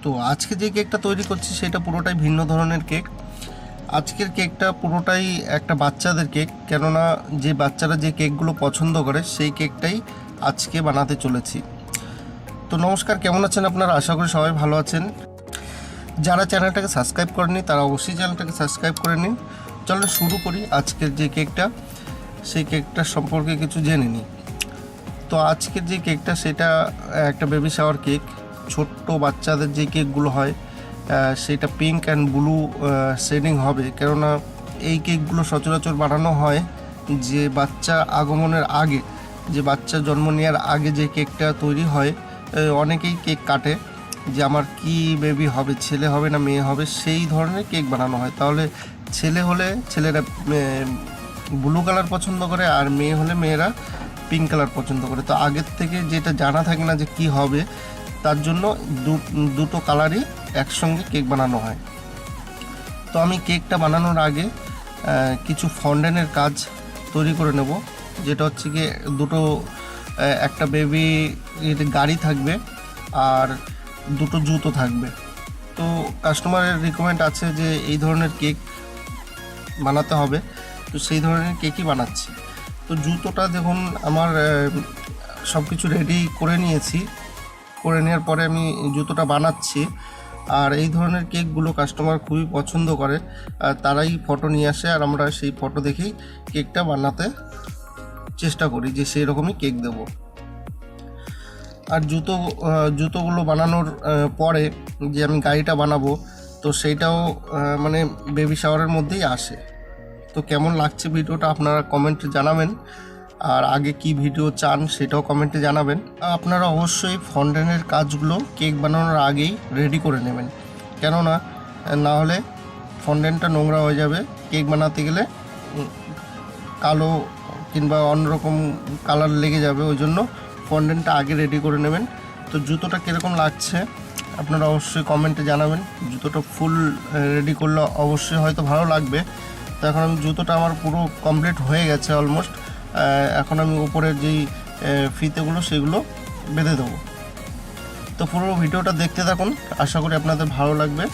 তো আজকে যে কেকটা তৈরি করছি সেটা পুরোটাই ভিন্ন ধরনের কেক। আজকের কেকটা পুরোটাই একটা বাচ্চাদের কেক, কেননা যে বাচ্চারা যে কেকগুলো পছন্দ করে সেই কেকটাই আজকে বানাতে চলেছি। তো নমস্কার, কেমন আছেন আপনারা? আশা করি সবাই ভালো আছেন। যারা চ্যানেলটাকে সাবস্ক্রাইব করেননি তারা অবশ্যই চ্যানেলটাকে সাবস্ক্রাইব করে নিন। চলো শুরু করি আজকের যে কেকটা, সেই কেকটার সম্পর্কে কিছু জেনে নিই। তো আজকের যে কেকটা সেটা একটা বেবি শাওয়ার কেক। ছোট্ট বাচ্চাদের যে কেকগুলো হয় সেটা পিঙ্ক অ্যান্ড ব্লু শেডিং হবে, কেননা এই কেকগুলো সচরাচর বানানো হয় যে বাচ্চা আগমনের আগে, যে বাচ্চা জন্ম নেওয়ার আগে যে কেকটা তৈরি হয়। অনেকেই কেক কাটে যে আমার কি বেবি হবে, ছেলে হবে না মেয়ে হবে, সেই ধরনের কেক বানানো হয়। তাহলে ছেলে হলে ছেলেরা ব্লু কালার পছন্দ করে, আর মেয়ে হলে মেয়েরা পিঙ্ক কালার পছন্দ করে। তো আগের থেকে যেটা জানা থাকে না যে কি হবে, তার জন্য দুটো কালারই একসঙ্গে কেক বানানো হয়। তো আমি কেকটা বানানোর আগে কিছু ফন্ডেন্টের কাজ তৈরি করে নেব, যেটা হচ্ছে গিয়ে দুটো একটা বেবি গাড়ি থাকবে আর দুটো জুতো থাকবে। তো কাস্টমারের রিকোয়ারমেন্ট আছে যে এই ধরনের কেক বানাতে হবে, তো সেই ধরনের কেকই বানাচ্ছি। তো জুতোটা দেখুন আমার সব কিছু রেডি করে নিয়েছি, করে নেওয়ার পরে আমি জুতোটা বানাচ্ছি। আর এই ধরনের কেকগুলো কাস্টমার খুবই পছন্দ করে, তারাই ফটো নিয়ে আসে, আর আমরা সেই ফটো দেখেই কেকটা বানাতে চেষ্টা করি যে সেই রকমই কেক দেব। আর জুতোগুলো বানানোর পরে যে আমি গাড়িটা বানাবো, তো সেইটাও মানে বেবি শাওয়ারের মধ্যেই আসে। তো কেমন লাগছে ভিডিওটা আপনারা কমেন্টে জানাবেন, আর আগে কি ভিডিও চান সেটাও কমেন্টে জানাবেন। আপনারা অবশ্যই ফন্ডেন্টের কাজগুলো কেক বানানোর আগেই রেডি করে নেবেন, কেননা না হলে ফন্ডেন্টটা নোংরা হয়ে যাবে। কেক বানাতে গেলে কালো কিংবা অন্যরকম কালার লেগে যাবে, ওই জন্য ফন্ডেন্টটা আগে রেডি করে নেবেন। তো জুতোটা কীরকম লাগছে আপনারা অবশ্যই কমেন্টে জানাবেন। জুতোটা ফুল রেডি করলে অবশ্যই হয়তো ভালো লাগবে। তো এখন আমি জুতোটা আমার পুরো কমপ্লিট হয়ে গেছে অলমোস্ট। এখন আমি উপরের যেই ফিতেগুলো সেগুলো বেঁধে দেবো। তো পুরো ভিডিওটা দেখতে থাকুন, আশা করি আপনাদের ভালো লাগবে।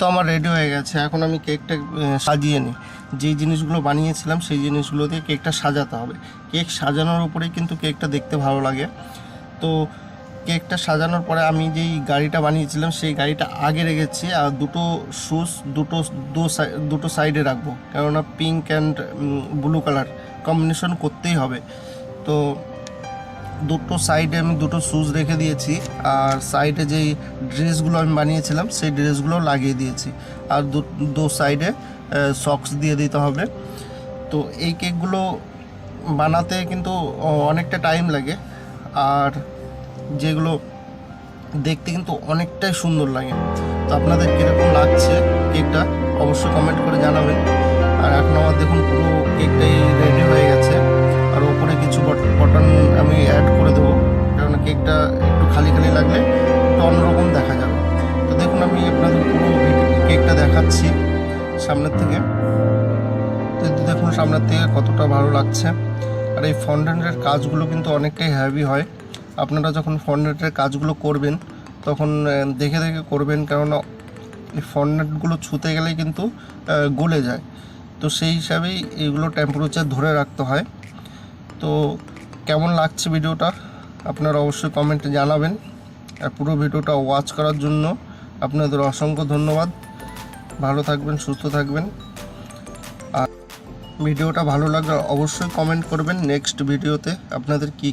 তো আমার রেডি হয়ে গেছে। এখন আমি কেকটা সাজিয়ে নিই। যেই জিনিসগুলো বানিয়েছিলাম সেই জিনিসগুলো দিয়ে কেকটা সাজাতে হবে। কেক সাজানোর উপরেই কিন্তু কেকটা দেখতে ভালো লাগে। তো কেকটা সাজানোর পরে আমি যেই গাড়িটা বানিয়েছিলাম সেই গাড়িটা আগে রেখেছি, আর দুটো শুজ দুটো সাইডে রাখবো, কেননা pink and blue colour combination করতেই হবে। তো দুটো সাইডে আমি দুটো শুজ রেখে দিয়েছি, আর সাইডে যেই ড্রেসগুলো আমি বানিয়েছিলাম সেই ড্রেসগুলো লাগিয়ে দিয়েছি, আর দু সাইডে সক্স দিয়ে দিতে হবে। তো এই কেকগুলো বানাতে কিন্তু অনেকটা টাইম লাগে, আর যেগুলো দেখতে কিন্তু অনেকটাই সুন্দর লাগে। তো আপনাদের কীরকম লাগছে কেকটা অবশ্যই কমেন্ট করে জানাবেন। আর এখন আমার দেখুন পুরো কেকটাই রেডি হয়ে গেছে, আর ওপরে কিছু বটন আমি অ্যাড করে দেবো, কারণ কেকটা একটু খালি খালি লাগলে একটু অন্যরকম দেখা যাবে। তো দেখুন আমি আপনাদের পুরো কেকটা দেখাচ্ছি সামনের থেকে। তো দেখুন সামনের থেকে কতটা ভালো লাগছে। আর এই ফন্ডেন্টের কাজগুলো কিন্তু অনেকটাই হেভি হয়। আপনারা যখন ফন্ডেন্টের কাজগুলো করবেন তখন দেখে দেখে করবেন, কেননা এই ফন্ডেন্টগুলো ছুঁতে গেলে কিন্তু গলে যায়। তো সেই হিসাবেই এইগুলো টেম্পারেচার ধরে রাখতে হয়। তো কেমন লাগছে ভিডিওটা আপনারা অবশ্যই কমেন্টে জানাবেন। আর পুরো ভিডিওটা ওয়াচ করার জন্য আপনাদের অসংখ্য ধন্যবাদ। ভালো থাকবেন, সুস্থ থাকবেন। আর ভিডিওটা ভালো লাগলে অবশ্যই কমেন্ট করবেন নেক্সট ভিডিওতে আপনাদের কি